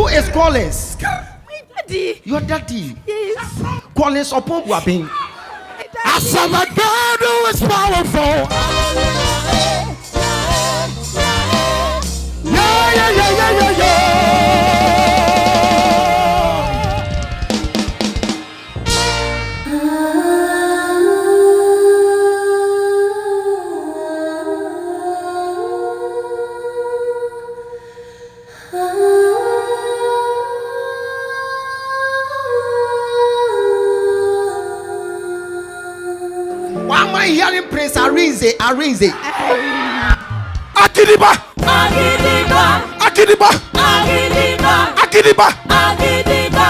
Who is Collins? Daddy. Your daddy. Yes. Collins upon Guabin. I serve a God who is powerful. Yeah, yeah, yeah, yeah, yeah, yeah. Why am I hearing Prince Arinze? Akidiba. Agidiba. Akidiba. Agidiba. Akidiba. Agidiba.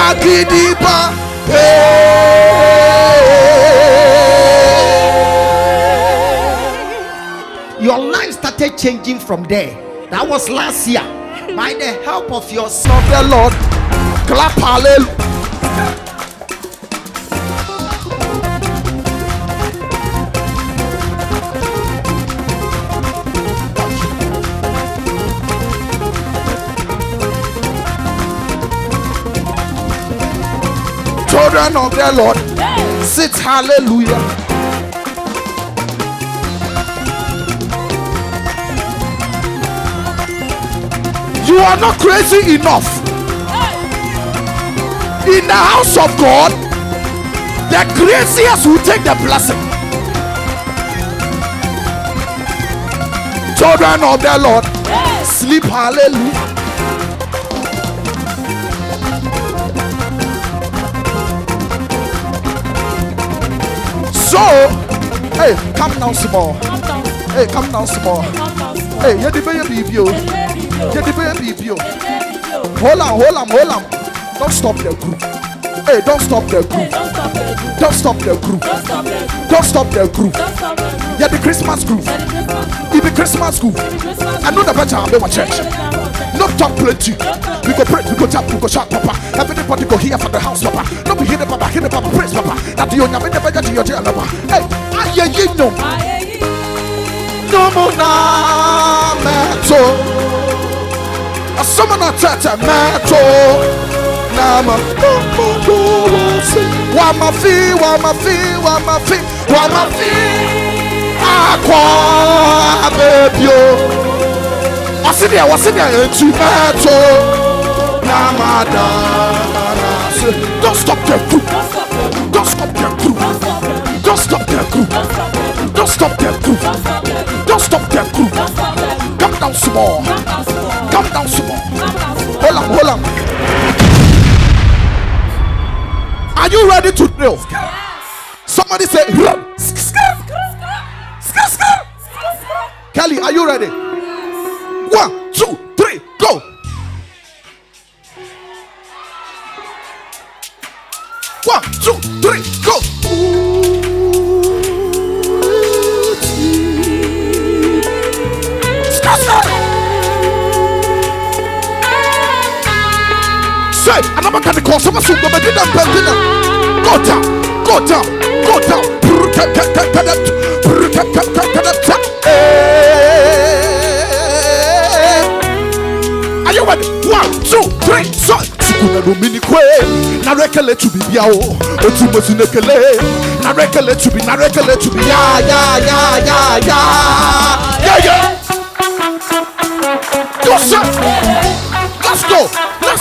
Akidiba. Your life started changing from there. That was last year. By the help of your son, Of the Lord, clap hallelujah. Children of the Lord, sit hallelujah. You are not crazy enough. In the house of God, the craziest will take the blessing. Children of the Lord, sleep hallelujah. So, hey, come down small. Hey, come down small. Hey, you the baby. Hold on. Don't stop the group. Hey, don't stop the group. Don't stop the group. Don't stop the group. Yeah, the Christmas group. In the Christmas group. I know the better I'm in church. No talk plenty. We go pray, we go tap, we go shout, Papa. Everybody go here for the house, Papa. No be here the Papa, praise Papa. That you never better to your jail, Papa. Hey, you know. No more na meto. A summon a tata meto. Nama. Wama fi. Aqua baby. What's in there? Into meto. Namada. Don't stop the group. Don't stop the group. Don't stop the group. Don't stop the group. Don't stop the group. Come down small. Come down small. Hold on. Are you ready to drill? Somebody say run. Kelly, are you ready? 1, 2, 3, go. One, two, three, go. Say, another kind of call. Someone should go back in that building. Go down. Are you ready? 1, 2, 3, so. Na dominikwe na rekele to be biao otu mosinekele na rekele to be ya you say let's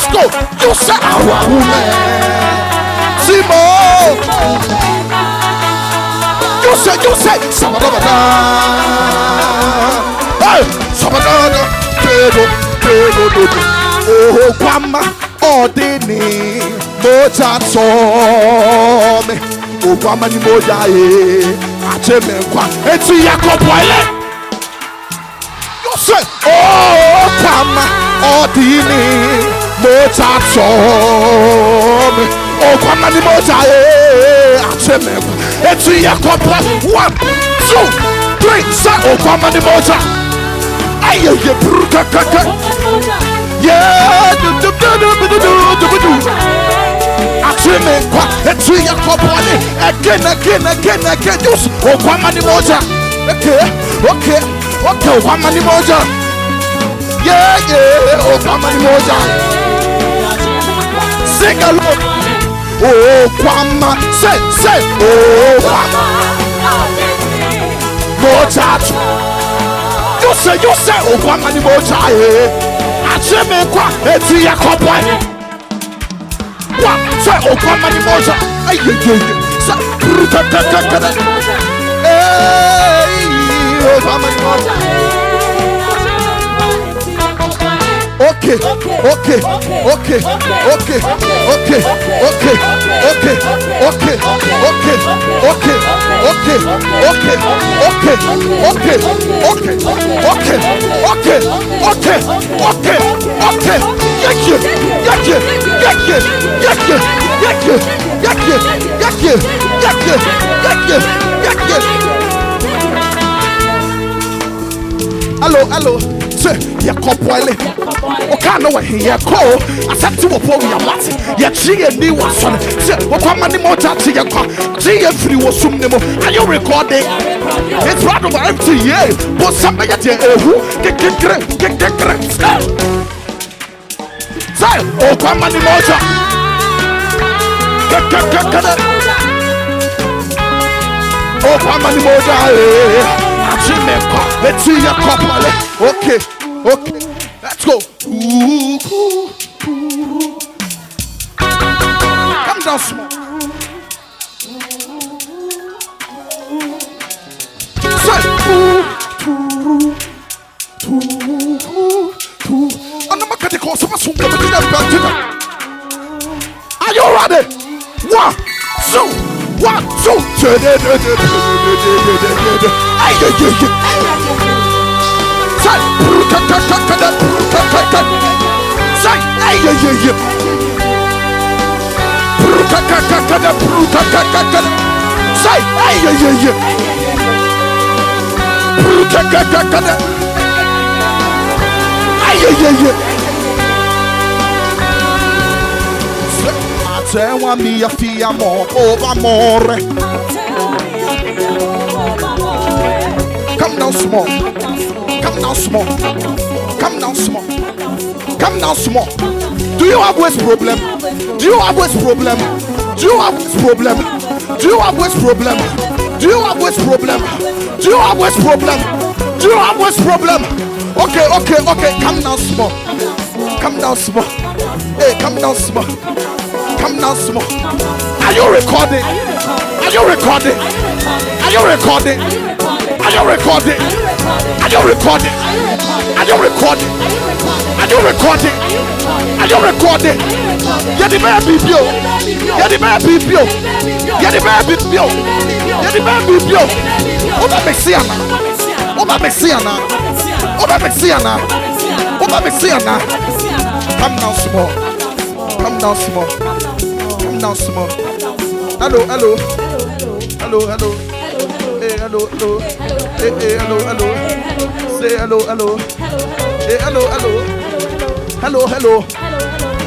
go you say our woman Simo you say sabada hey sabada pedo oh kwama odini moja some ogwama ni moja achemenkwa eti yakoboile you say oh kwama odini moja some ogwama ni moja achemenkwa eti yakoboile 1, 2, 3 say ogwama ni moja aye yeah, Dreaming qua, a tree a couple again. Use one money moja. Okay, one money moja. Yeah, one money moja. Sing along. Oh, Kwama, say, oh, Kwama. Moja. You say, oh, Kwama ni moja. I dreaming qua, a tree a couple. Say, oh, Kwama ni moja. Okay. Hello. Say, you cop wile. Okay, no way. You call. I said to a poor yamat. You see a new one. Say, what many more touch you call? See if you was some nemo. Are you recording? It's rather empty, yeah. But somebody at your who get say, oh, come on, the motor. Oh, come on, the motor. Let's see your couple. Okay, let's go. Come down small. Say, are you ready? 1, 2. 1, 2, 3. Tewa mia fia mo over more. Come down small. Do you have waist problem? Okay. Come down small. Hey, come down small. Are you recording? Yeah, the baby bio. Come down small. Hello. Hey, hello. Hey, hello. Say hello. Hey, hello.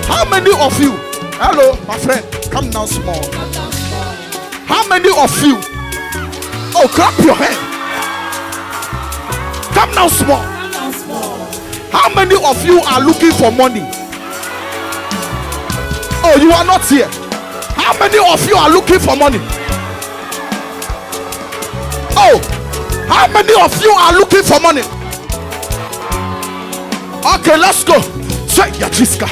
How many of you? Hello, my friend. Come down small. How many of you? Oh, clap your hand. Come down small. How many of you are looking for money? Oh, you are not here. How many of you are looking for money? Oh, how many of you are looking for money? Okay, let's go. Say Yatiska.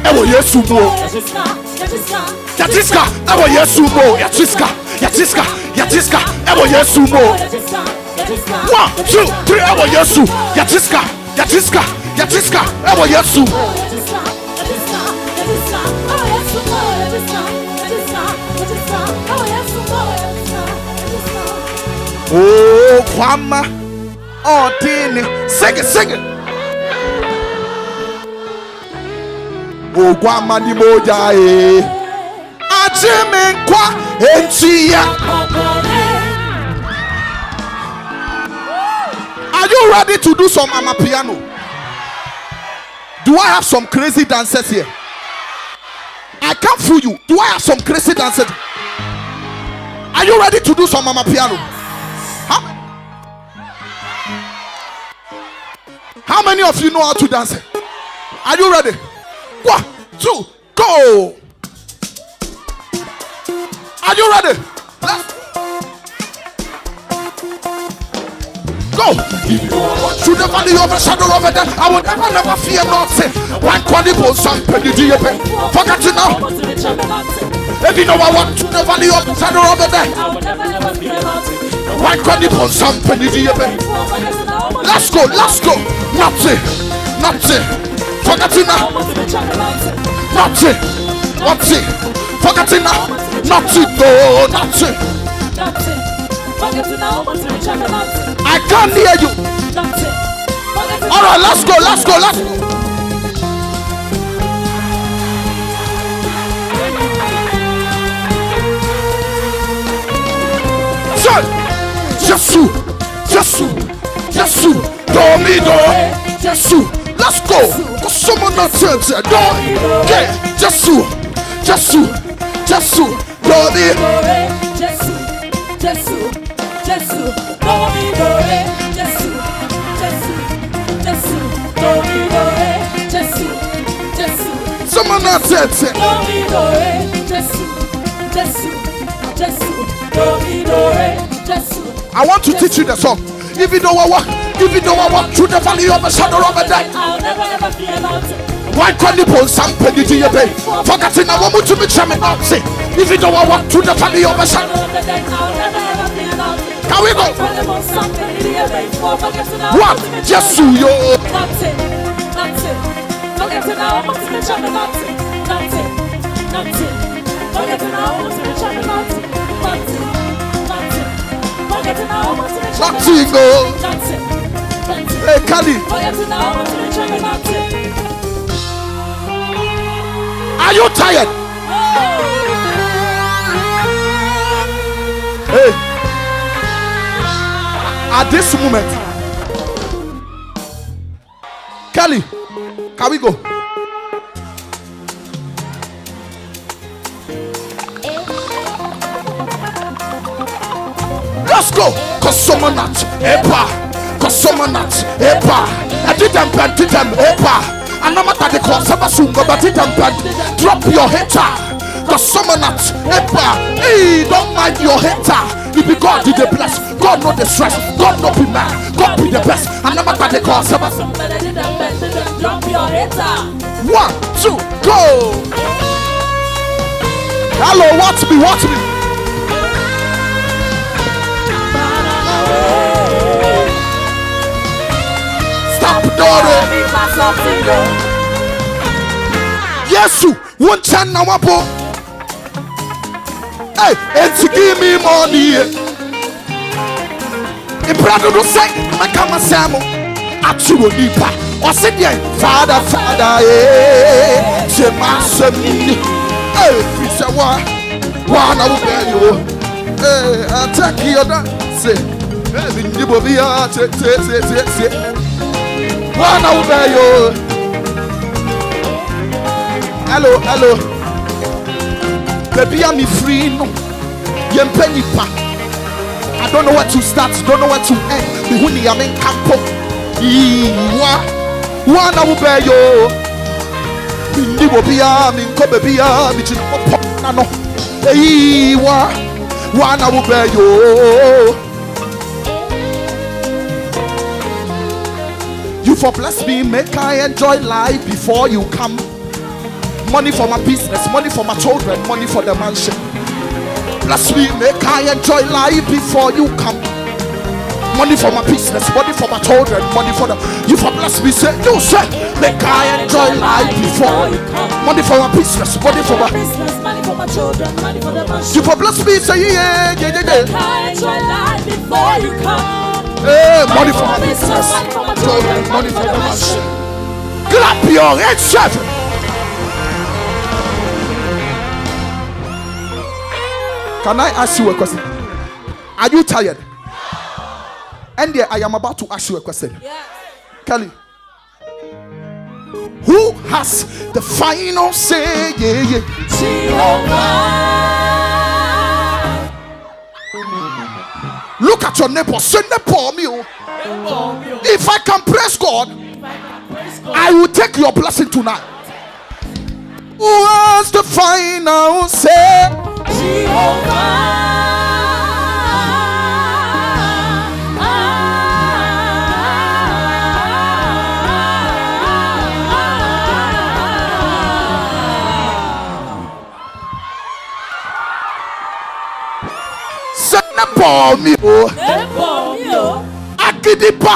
Ewo Yesu mo. Yatiska. Ewo Yesu mo. Yatiska. Ewo Yesu mo. 1, 2, 3. Ewo Yesu. Yatiska. Ewo Yesu. Oh, Kwama. Oh, Tini. Sing it. Oh, Kwama ni moja eh. Achime kwa enchia. Are you ready to do some amapiano? Do I have some crazy dancers here? can't fool you. Do I have some crazy dancing? Are you ready to do some mama piano? Huh? How many of you know how to dance? Are you ready? 1, 2, go! Are you ready? Let's go! Through the valley of the shadow of death, I will never fear nothing. One quadruple some penny do you pay? Forget it now. If you know I walk through the valley of the shadow of death, one quadruple some penny do you pay? Let's go. Nothing. Forget it now. Nothing. Forget it now. Nothing. I can't hear you. All right, let's go. Jesus, Domido, Jesus, let's go. Someone not said, okay, Jesus, Domido. Someone not said, I want to teach you the song. If you don't walk through the valley of the shadow of death, I'll never fear about it. why can't you pull some penny to your bed? Forgetting I want to be charming now. Say, if you don't walk through the valley of the shadow, can we go? What? Just you. Nothing. Forgetting I want to be charming now. Nothing. Forgetting I want to be charming now. Forgetting I want to be charming now. Hey, Kali. Are you tired? Hey. At this moment, Kelly, can we go? Let's go. Cause someone not epa. I didn't epa. And no matter the cause of a sungo, but it drop your hater. Cause someone not epa. Hey, don't mind your hater. If you God did the bless, God know the stress, God know be mad, God be the best. And no matter the cause of a sungo, drop your hater. 1, 2, go. Hello, watch me. Stop doing. Yes, you won't turn now up. Hey, and to give me money. A brother will say, I come a Samu. Actually, or say, Father, eh, Semasami. Hey, it's a one I will bear you. Hey, attack you, say, hey, you will be a one I will bear you. Hello. Baby, I'm free. No, I don't know where to start, don't know where to end. The honey I'm in campo. One I will bear you. You will be in Cobia, which is no. Hey, one I will bear you. You for bless me, make I enjoy life before you come. Money for my business, money for my children, money for the mansion. Bless me, make I enjoy life before you come. Money for my business, money for my children, money for the. You for bless me, say, you say, make I enjoy life before you come. Money for my business, money for my money for my children, money for the mansion. You for bless me, say, yeah. Make I enjoy life before you come. Hey, money for my business, children, money for the mansion. Clap your hands, chef. Can I ask you a question? Are you tired? And I am about to ask you a question. Yes. Kelly, Who has the final say? Yeah, yeah. Look at your neighbor. Say neighbor me. If I can praise God, I will take your blessing tonight. Who has the final say? Akidiba.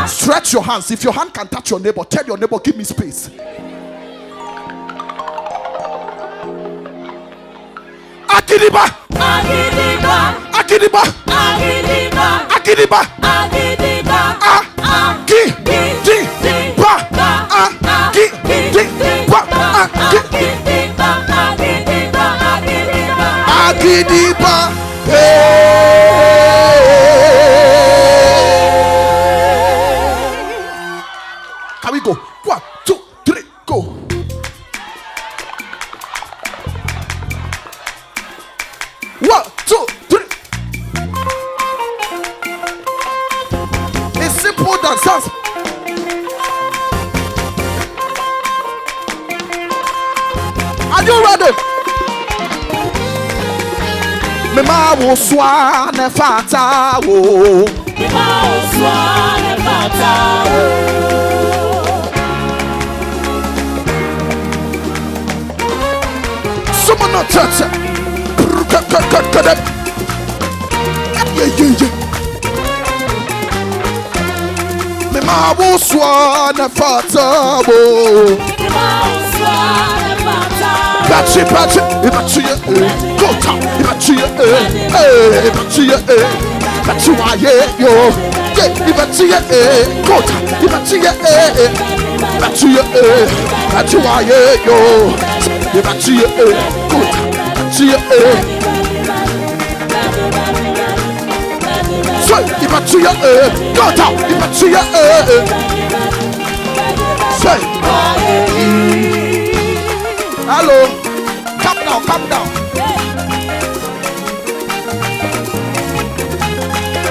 Stretch your hands. If your hand can touch your neighbor, tell your neighbor, give me space. Akidiba. Can we go? 1, 2, 3, go. One, two, three. It's simple dance. Are you ready? Mema wo swane fata wo. Someone not touch it. Yeah. Mema wo swane fata wo. Patch it, go top, patch it, yo, go top, hello, calm down.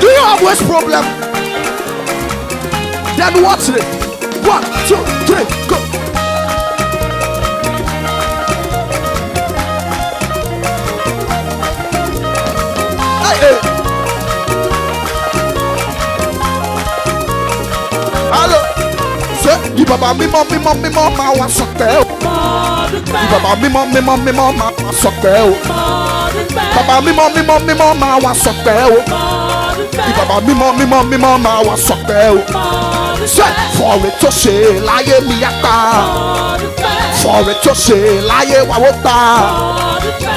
Do you have waist problem? Then watch it. 1, 2, 3, go. Hey. Hello. Say, you baba me mom, ma wa sokte. Baba me mom, ma sokte. Baba me mom, ma wa sokte. Baba me mom, ma wa sokte. Say, for it to say, lie me yata. For it to say, lie wa wota.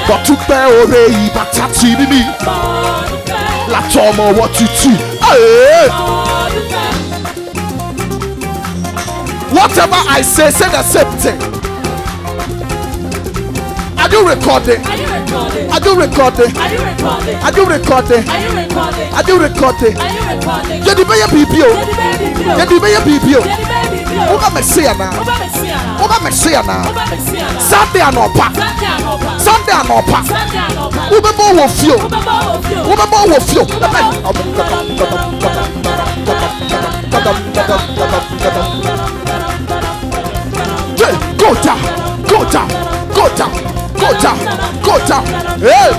But to be ore ibatati mi. La tomo what you see. Whatever I say the same thing. Are you recording? You the baby people. Oga Messiah now. Sunday and Opa. Ubebo wo fio. Go down. Hey.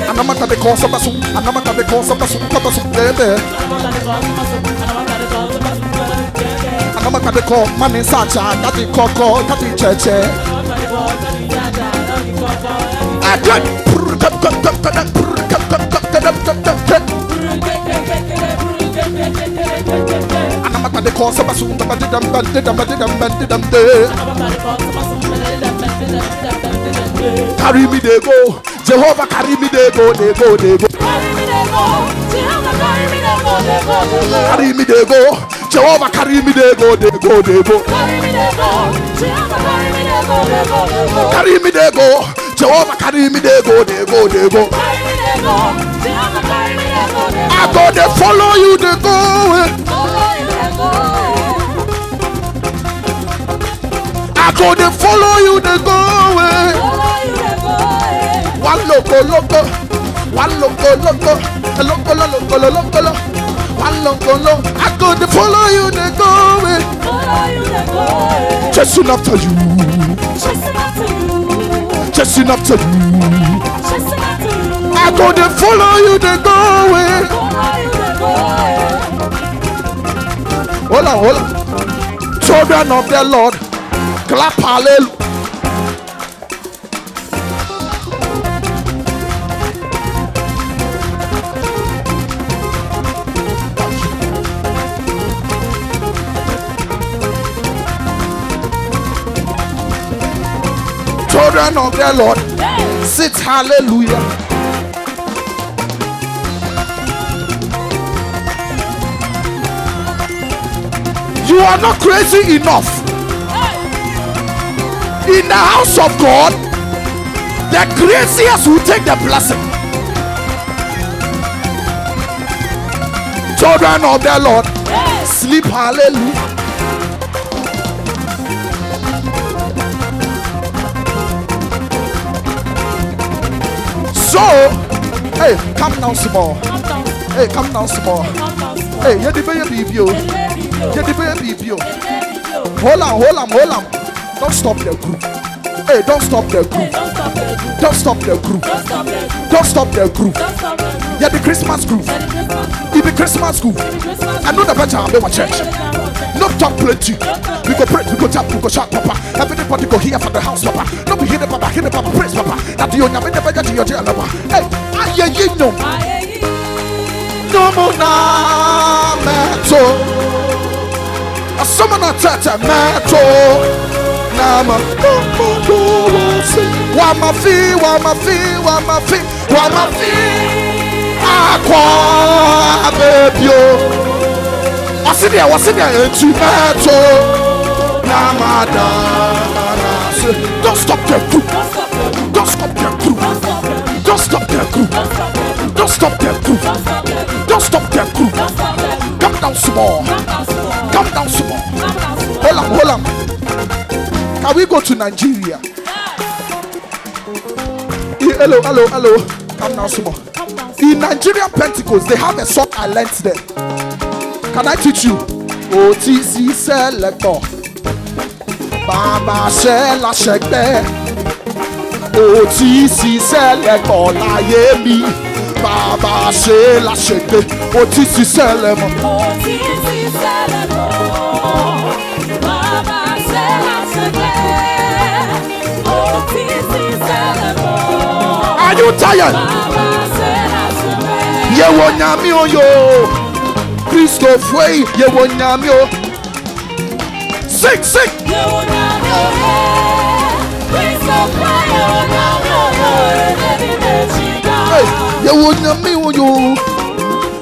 Anamata de cosa basu, bebe. Anamata de co, mani sacha, kati koko, kati cheche. Carry me, they go. Jehovah, carry me, they go, they go, they go. Carry me, they go. Jehovah, carry me, they go, they go, they go. Carry me, they go. Jehovah, carry me, they go, they go, they go. I go, they follow you, they go. I go, they follow you, they go. One loco, loco. One loco, loco. Loco, loco, loco, loco. One loco, loco. I go, they follow you, they go. Chasing after you. Chasing after you. I go, they follow you, they go. Hold on, hold on. Children of the Lord, clap hallelujah. Children of the Lord, sit hallelujah. You are not crazy enough. In the house of God, the craziest will take the blessing. Children of the Lord, sleep hallelujah. So, hey, come down small. Hey, come down small. Hey, you the baby view. You the baby view. Hold on, hold on, hold on. Don't stop the group. Hey, don't stop the group. Don't stop the group. Don't stop the group. Yeah, the Christmas group. In the Christmas group. I know the better I'll be my church. No talk plenty. We go pray, we go tap, we go shout, Papa. Everybody go here for the house, Papa. No be here, Papa, praise, Papa. That you never get to your jail, Papa. Hey, I you know. No more na meto. A summer na tata meto. Nama. Wama fi. Aqua baby. What's in there? Into meto. Namada. Don't stop the group. Don't stop the group. Don't stop the group. Don't stop the group. Don't stop the group. Come down small. Come down small. Hold on. Can we go to Nigeria? Hello. Come down small. In Nigerian Pentecost, they have a song I learned there. Can I teach you? OTC selector. Baba Shella Shekbe. OTC selector la yemi. Baba Shella Shekbe. OTC selector. OTC selector. Baba Shella Shekbe. OTC selector. Are you tired? Baba Shella Shekbe. Ye wonyami oyo. Christophe way. Ye wonyami o. Sing. Ye wonyami oyo. Christophe way. Ye wonyami oyo. Hey, ye wonyami oyo.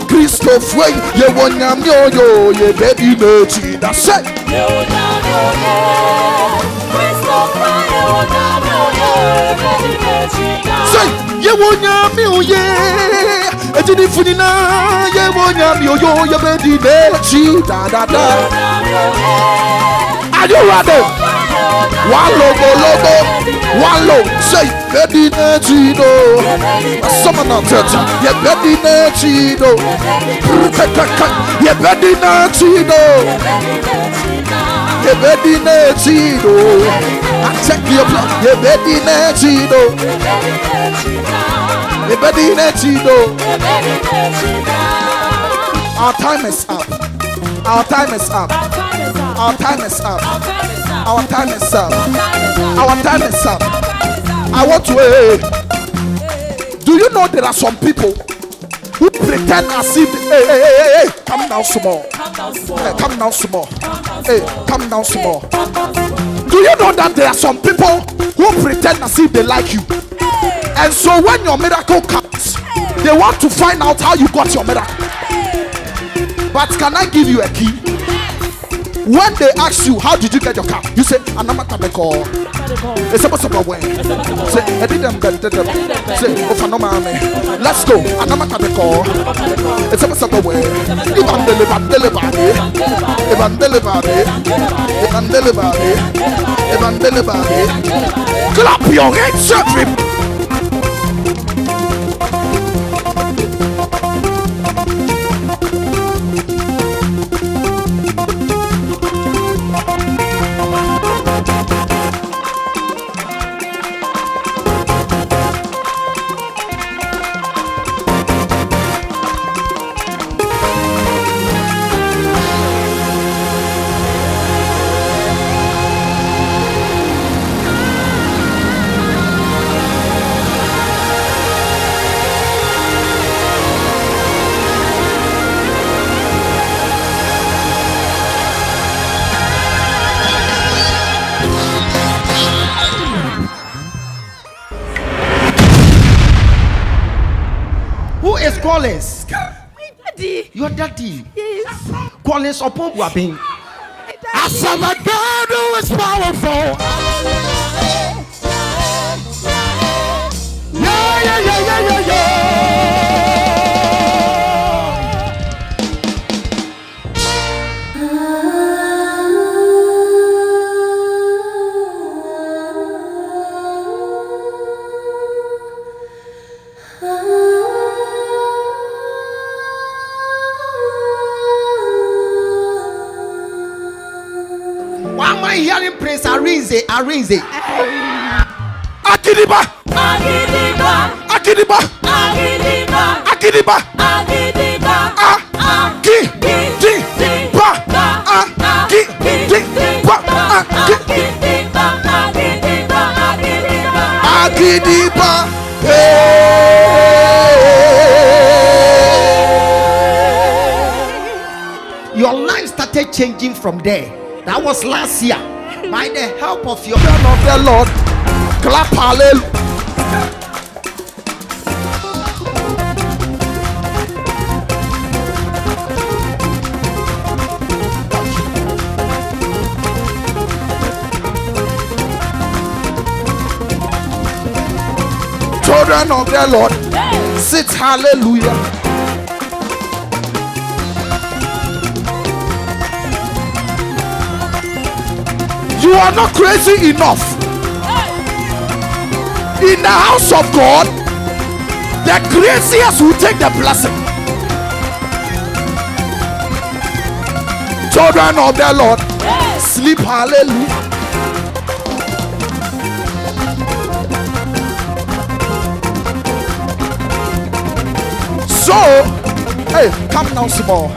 Christophe way. Ye wonyami oyo. Ye baby mechi. That's it. Ye wonyami oyo. Christophe way. Ye wonyami oyo. Baby mechi. Say, ye wonyami oye. Ejini funina. Ye wonyami oyo. Ye baby mechi. Da. Are you ready? One logo. One logo. Say, baby nechido. Someone not touch. Ye baby nechido. Ye baby nechido. Ye baby nechido. I check your blood. Ye baby nechido. Ye baby nechido. Our time is up. Our time is up. Our time is up. Our time is up. Our time is up. I want to Do you know there are some people who pretend as if hey, come down small. Hey, come down small. Hey, come down small. Do you know that there are some people who pretend as if they like you? And so when your miracle comes, they want to find out how you got your miracle. But can I give you a key? When they ask you, how did you get your car? You say, Anamatabeko. It's supposed to be away. Say, I didn't get them. Say, let's go. Anamatabeko. It's supposed to be away. Even delivery. Clap your hands, everybody. Who is Collins? My daddy. Your daddy. Yes. Collins upon Wabin. I serve a God who is powerful. Yeah. Why am I hearing Prince Arinze? Akidiba. Your life started changing from there. That was last year. By the help of your Children of the Lord, clap hallelujah. Children of the Lord, sit hallelujah. You are not crazy enough. In the house of God, the craziest will take the blessing. Children of the Lord, sleep hallelujah. So, hey, come down small.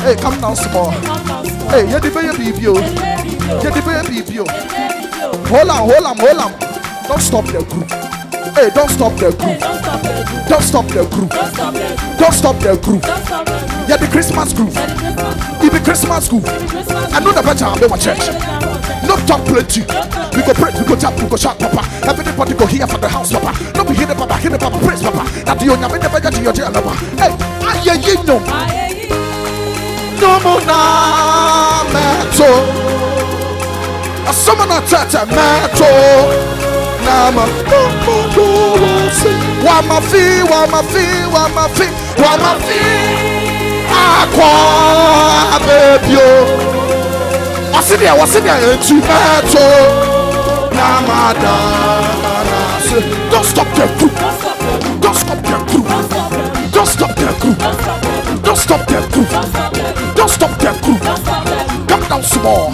Hey, come down small. Hey, you the baby. Hold on. Don't stop the group. Hey, don't stop the group. Don't stop the group. Don't stop the group. Yeah, the Christmas group. It be Christmas group. I know the better I'll be my church. No talk plenty. We go pray, we go tap, we go shout, Papa. Everybody go here for the house, Papa. No be here the Papa, praise Papa. That you never get to your jail, Papa. Hey, you know. No more na meto. A summer not tata meto. Nama. Wama fi. Aqua baby. What's in there? Into meto. Namada. Don't stop the group. Don't stop the group. Don't stop the group. Don't stop the group. Don't stop the group. Come down small.